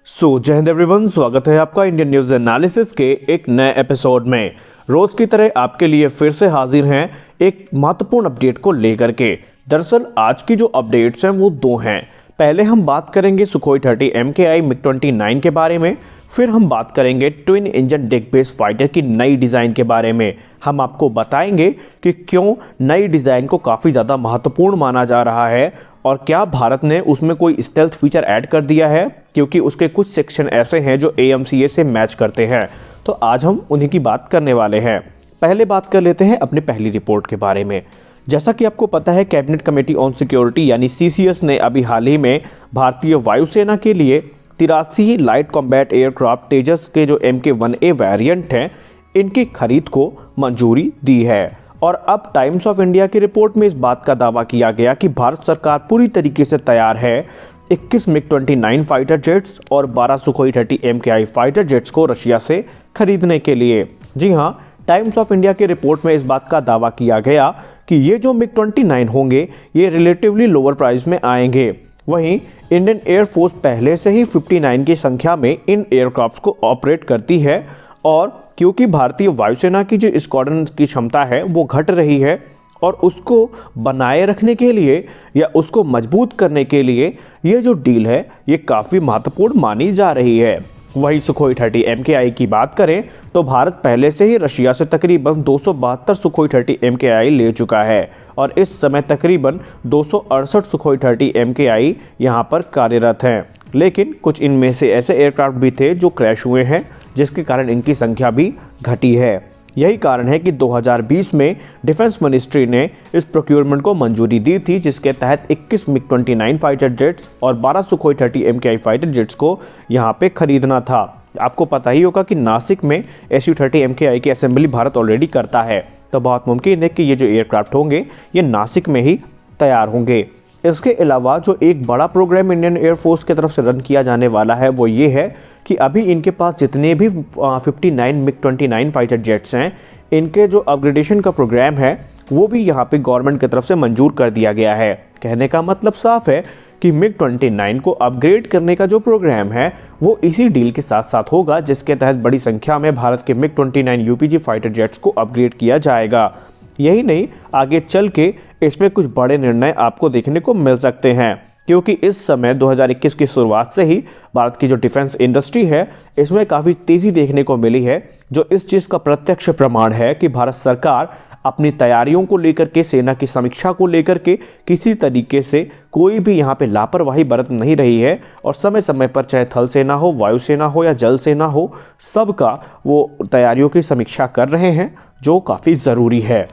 जय हिंद एवरीवन, स्वागत है आपका इंडियन न्यूज़ एनालिसिस के एक नए एपिसोड में। रोज़ की तरह आपके लिए फिर से हाजिर हैं एक महत्वपूर्ण अपडेट को लेकर के। दरअसल आज की जो अपडेट्स हैं वो दो हैं। पहले हम बात करेंगे सुखोई 30 MKI MiG-29 के बारे में, फिर हम बात करेंगे ट्विन इंजन डिग बेस्ड फाइटर की नई डिज़ाइन के बारे में। हम आपको बताएंगे कि क्यों नई डिज़ाइन को काफ़ी ज़्यादा महत्वपूर्ण माना जा रहा है और क्या भारत ने उसमें कोई स्टेल्थ फीचर ऐड कर दिया है, क्योंकि उसके कुछ सेक्शन ऐसे हैं जो AMCA से मैच करते हैं। तो आज हम उन्हीं की बात करने वाले हैं। पहले बात कर लेते हैं अपनी पहली रिपोर्ट के बारे में। जैसा कि आपको पता है, कैबिनेट कमेटी ऑन सिक्योरिटी यानी CCS ने अभी हाल ही में भारतीय वायुसेना के लिए 83 लाइट कॉम्बैट एयरक्राफ्ट तेजस के जो MK-1A वेरिएंट हैं, इनकी खरीद को मंजूरी दी है। और अब टाइम्स ऑफ इंडिया की रिपोर्ट में इस बात का दावा किया गया कि भारत सरकार पूरी तरीके से तैयार है 21 MiG-29 फाइटर जेट्स और 12 सुखोई 30 MKI फाइटर जेट्स को रशिया से खरीदने के लिए। जी हाँ, टाइम्स ऑफ इंडिया की रिपोर्ट में इस बात का दावा किया गया कि ये जो MiG-29 होंगे ये रिलेटिवली लोअर प्राइस में आएंगे। वहीं इंडियन एयरफोर्स पहले से ही 59 की संख्या में इन एयरक्राफ्ट को ऑपरेट करती है, और क्योंकि भारतीय वायुसेना की जो स्क्वाड्रन की क्षमता है वो घट रही है और उसको बनाए रखने के लिए या उसको मजबूत करने के लिए ये जो डील है ये काफ़ी महत्वपूर्ण मानी जा रही है। वही सुखोई 30 MKI की बात करें तो भारत पहले से ही रशिया से तकरीबन 272 सुखोई 30 MKI ले चुका है और इस समय तकरीबन 268 सुखोई 30 MKI यहाँ पर कार्यरत हैं। लेकिन कुछ इनमें से ऐसे एयरक्राफ्ट भी थे जो क्रैश हुए हैं, जिसके कारण इनकी संख्या भी घटी है। यही कारण है कि 2020 में डिफेंस मिनिस्ट्री ने इस प्रोक्योरमेंट को मंजूरी दी थी, जिसके तहत 21 MiG-29 फाइटर जेट्स और 12 सुखोई 30 MKI फाइटर जेट्स को यहाँ पे खरीदना था। आपको पता ही होगा कि नासिक में Su-30 MKI की असेंबली भारत ऑलरेडी करता है, तो बहुत मुमकिन है कि ये जो एयरक्राफ्ट होंगे ये नासिक में ही तैयार होंगे। इसके अलावा जो एक बड़ा प्रोग्राम इंडियन एयरफोर्स की तरफ से रन किया जाने वाला है वो ये है कि अभी इनके पास जितने भी 59 MiG-29 फाइटर जेट्स हैं, इनके जो अपग्रेडेशन का प्रोग्राम है वो भी यहाँ पे गवर्नमेंट की तरफ से मंजूर कर दिया गया है। कहने का मतलब साफ है कि MiG-29 को अपग्रेड करने का जो प्रोग्राम है वो इसी डील के साथ साथ होगा, जिसके तहत बड़ी संख्या में भारत के MiG-29 UPG फाइटर जेट्स को अपग्रेड किया जाएगा। यही नहीं, आगे चल के इसमें कुछ बड़े निर्णय आपको देखने को मिल सकते हैं, क्योंकि इस समय 2021 की शुरुआत से ही भारत की जो डिफेंस इंडस्ट्री है इसमें काफ़ी तेज़ी देखने को मिली है, जो इस चीज़ का प्रत्यक्ष प्रमाण है कि भारत सरकार अपनी तैयारियों को लेकर के, सेना की समीक्षा को लेकर के किसी तरीके से कोई भी यहाँ पे लापरवाही बरत नहीं रही है और समय समय पर चाहे थल सेना हो, वायुसेना हो या जल सेना हो, सबका वो तैयारियों की समीक्षा कर रहे हैं, जो काफ़ी ज़रूरी है।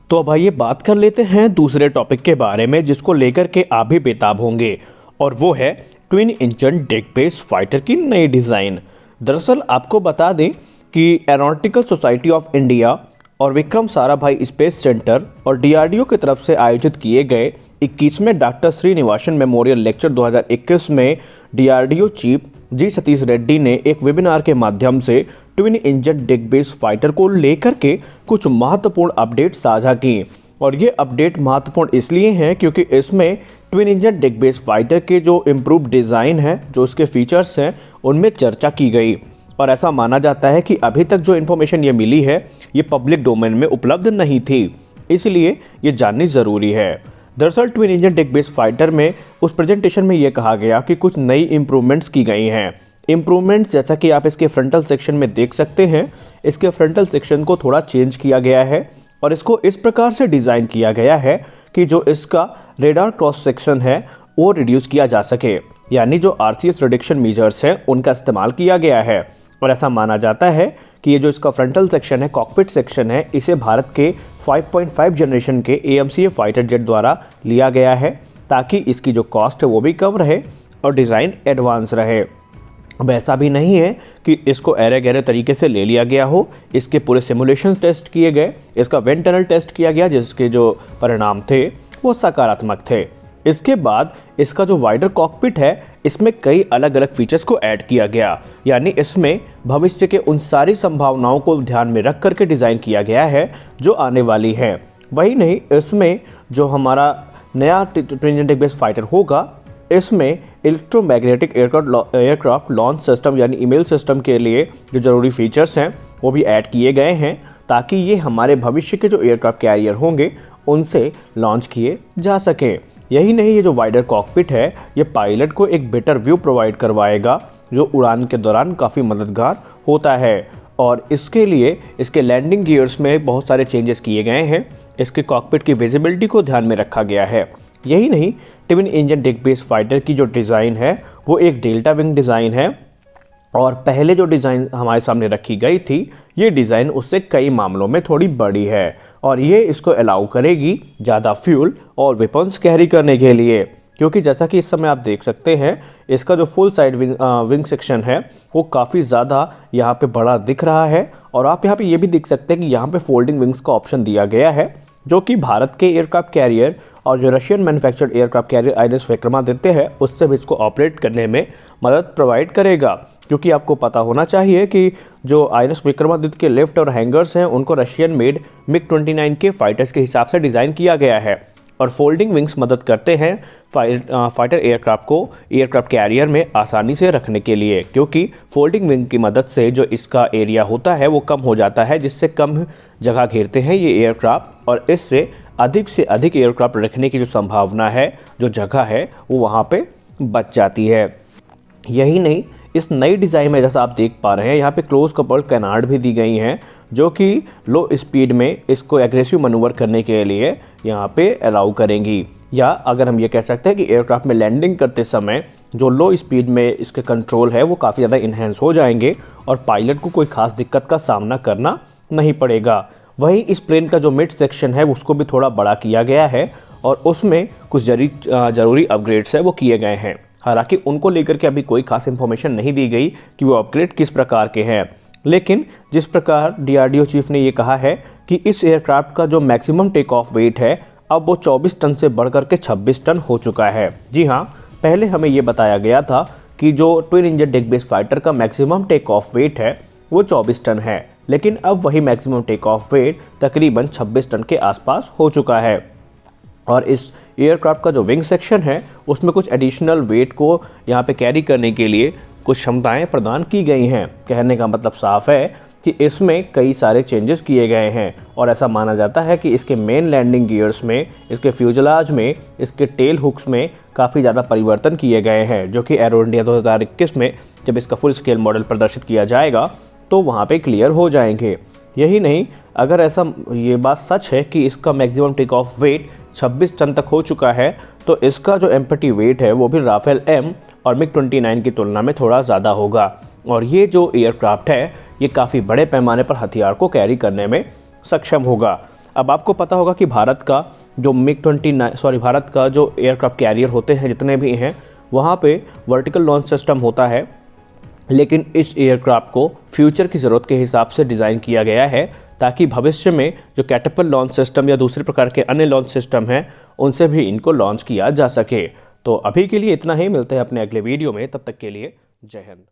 तो अब आइए बात कर लेते हैं दूसरे टॉपिक के बारे में, जिसको लेकर के आप भी बेताब होंगे, और वो है ट्विन इंजन डिग बेस्ड फाइटर की नई डिज़ाइन। दरअसल आपको बता दें कि एरोनॉटिकल सोसाइटी ऑफ इंडिया और विक्रम साराभाई स्पेस सेंटर और DRDO की तरफ से आयोजित किए गए 21वें डॉक्टर श्रीनिवासन मेमोरियल लेक्चर 2021 में DRDO चीफ जी सतीश रेड्डी ने एक वेबिनार के माध्यम से ट्विन इंजन डिग बेस्ड फाइटर को लेकर के कुछ महत्वपूर्ण अपडेट साझा की। और ये अपडेट महत्वपूर्ण इसलिए हैं क्योंकि इसमें ट्विन इंजन डिग बेस्ड फाइटर के जो इम्प्रूव डिज़ाइन है, जो उसके फीचर्स हैं, उनमें चर्चा की गई। और ऐसा माना जाता है कि अभी तक जो इन्फॉर्मेशन ये मिली है ये पब्लिक डोमेन में उपलब्ध नहीं थी, इसलिए ये जाननी ज़रूरी है। दरअसल ट्विन इंजन डिग बेस्ड फाइटर में उस प्रेजेंटेशन में ये कहा गया कि कुछ नई इम्प्रूवमेंट्स की गई हैं। इम्प्रूवमेंट्स जैसा कि आप इसके फ्रंटल सेक्शन में देख सकते हैं, इसके फ्रंटल सेक्शन को थोड़ा चेंज किया गया है और इसको इस प्रकार से डिज़ाइन किया गया है कि जो इसका रेडार क्रॉस सेक्शन है वो रिड्यूस किया जा सके, यानी जो RCS रिडक्शन मेजर्स हैं उनका इस्तेमाल किया गया है। और ऐसा माना जाता है कि ये जो इसका फ्रंटल सेक्शन है, कॉकपिट सेक्शन है, इसे भारत के 5.5 जनरेशन के AMCA फाइटर जेट द्वारा लिया गया है, ताकि इसकी जो कॉस्ट है वो भी कम रहे और डिज़ाइन एडवांस रहे। अब ऐसा भी नहीं है कि इसको ऐरे गहरे तरीके से ले लिया गया हो, इसके पूरे सिमुलेशन टेस्ट किए गए, इसका वेंट टनल टेस्ट किया गया, जिसके जो परिणाम थे वो सकारात्मक थे। इसके बाद इसका जो वाइडर कॉकपिट है, इसमें कई अलग अलग फीचर्स को ऐड किया गया, यानी इसमें भविष्य के उन सारी संभावनाओं को ध्यान में रख करके डिज़ाइन किया गया है जो आने वाली है। वही नहीं, इसमें जो हमारा नया ट्विन इंजन डिग बेस्ड फाइटर होगा, इसमें इलेक्ट्रोमैग्नेटिक एयरक्राफ्ट लॉन्च सिस्टम यानी ईमेल सिस्टम के लिए जो ज़रूरी फीचर्स हैं वो भी ऐड किए गए हैं, ताकि ये हमारे भविष्य के जो एयरक्राफ्ट कैरियर होंगे उनसे लॉन्च किए जा सकें। यही नहीं, ये जो वाइडर कॉकपिट है ये पायलट को एक बेटर व्यू प्रोवाइड करवाएगा, जो उड़ान के दौरान काफ़ी मददगार होता है। और इसके लिए इसके लैंडिंग गियर्स में बहुत सारे चेंजेस किए गए हैं। इसके कॉकपिट की विजिबिलिटी को ध्यान में रखा गया है। यही नहीं, twin engine Dick base fighter की जो डिज़ाइन है वो एक डेल्टा विंग डिज़ाइन है, और पहले जो डिज़ाइन हमारे सामने रखी गई थी ये डिज़ाइन उससे कई मामलों में थोड़ी बड़ी है, और ये इसको अलाउ करेगी ज़्यादा फ्यूल और वेपन्स कैरी करने के लिए। क्योंकि जैसा कि इस समय आप देख सकते हैं, इसका जो फुल साइड विंग सेक्शन है वो काफ़ी ज़्यादा यहाँ पे बड़ा दिख रहा है, और आप यहाँ पे ये भी देख सकते हैं कि यहाँ पे फोल्डिंग विंग्स का ऑप्शन दिया गया है, जो कि भारत के एयरक्राफ्ट कैरियर और जो Russian manufactured aircraft carrier INS Vikramaditya है उससे भी इसको ऑपरेट करने में मदद प्रोवाइड करेगा। क्योंकि आपको पता होना चाहिए कि जो आईएनएस विक्रमादित्य के लिफ्ट और हैंगर्स हैं उनको रशियन मेड मिग-29 के फाइटर्स के हिसाब से डिज़ाइन किया गया है, और फोल्डिंग विंग्स मदद करते हैं फाइटर एयरक्राफ्ट को एयरक्राफ्ट कैरियर में आसानी से रखने के लिए। क्योंकि फोल्डिंग विंग की मदद से जो इसका एरिया होता है वो कम हो जाता है, जिससे कम जगह घेरते हैं ये एयरक्राफ्ट, और इससे अधिक से अधिक एयरक्राफ्ट रखने की जो संभावना है, जो जगह है वो वहाँ पे बच जाती है। यही नहीं, इस नई डिज़ाइन में जैसा आप देख पा रहे हैं यहाँ पे क्लोज कपल्ड कैनार्ड भी दी गई हैं, जो कि लो स्पीड में इसको एग्रेसिव मनूवर करने के लिए यहाँ पे अलाउ करेंगी। या अगर हम ये कह सकते हैं कि एयरक्राफ्ट में लैंडिंग करते समय जो लो स्पीड में इसके कंट्रोल है वो काफ़ी ज़्यादा इन्हेंस हो जाएंगे, और पायलट को कोई ख़ास दिक्कत का सामना करना नहीं पड़ेगा। वहीं इस प्लेन का जो मिड सेक्शन है उसको भी थोड़ा बड़ा किया गया है, और उसमें कुछ ज़रूरी अपग्रेड्स है वो किए गए हैं। हालांकि उनको लेकर के अभी कोई खास इन्फॉर्मेशन नहीं दी गई कि वो अपग्रेड किस प्रकार के हैं, लेकिन जिस प्रकार डीआरडीओ चीफ ने ये कहा है कि इस एयरक्राफ्ट का जो मैक्सिमम टेक ऑफ वेट है अब वो 24 टन से बढ़कर के 26 टन हो चुका है। जी हाँ, पहले हमें ये बताया गया था कि जो twin engine Dick base fighter का मैक्सिमम टेक ऑफ वेट है वो 24 टन है, लेकिन अब वही मैक्सिमम टेक ऑफ वेट तकरीबन 26 टन के आसपास हो चुका है। और इस एयरक्राफ्ट का जो विंग सेक्शन है उसमें कुछ एडिशनल वेट को यहाँ पे कैरी करने के लिए कुछ क्षमताएं प्रदान की गई हैं। कहने का मतलब साफ है कि इसमें कई सारे चेंजेस किए गए हैं, और ऐसा माना जाता है कि इसके मेन लैंडिंग गियर्स में, इसके फ्यूजलाज में, इसके टेल हुक्स में काफ़ी ज़्यादा परिवर्तन किए गए हैं, जो कि एरो इंडिया 2021 में जब इसका फुल स्केल मॉडल प्रदर्शित किया जाएगा तो वहाँ पे क्लियर हो जाएंगे। यही नहीं, अगर ऐसा ये बात सच है कि इसका maximum take off weight 26 ton तक हो चुका है, तो इसका जो एम्पटी वेट है वो भी राफेल एम और मिग-29 की तुलना में थोड़ा ज़्यादा होगा। और ये जो एयरक्राफ्ट है ये काफ़ी बड़े पैमाने पर हथियार को कैरी करने में सक्षम होगा। अब आपको पता होगा कि भारत का जो एयरक्राफ्ट कैरियर होते हैं जितने भी हैं वहाँ पे वर्टिकल लॉन्च सिस्टम होता है, लेकिन इस एयरक्राफ्ट को फ्यूचर की ज़रूरत के हिसाब से डिज़ाइन किया गया है, ताकि भविष्य में जो कैटरपिलर लॉन्च सिस्टम या दूसरे प्रकार के अन्य लॉन्च सिस्टम हैं उनसे भी इनको लॉन्च किया जा सके। तो अभी के लिए इतना ही, मिलते हैं अपने अगले वीडियो में, तब तक के लिए जय हिंद।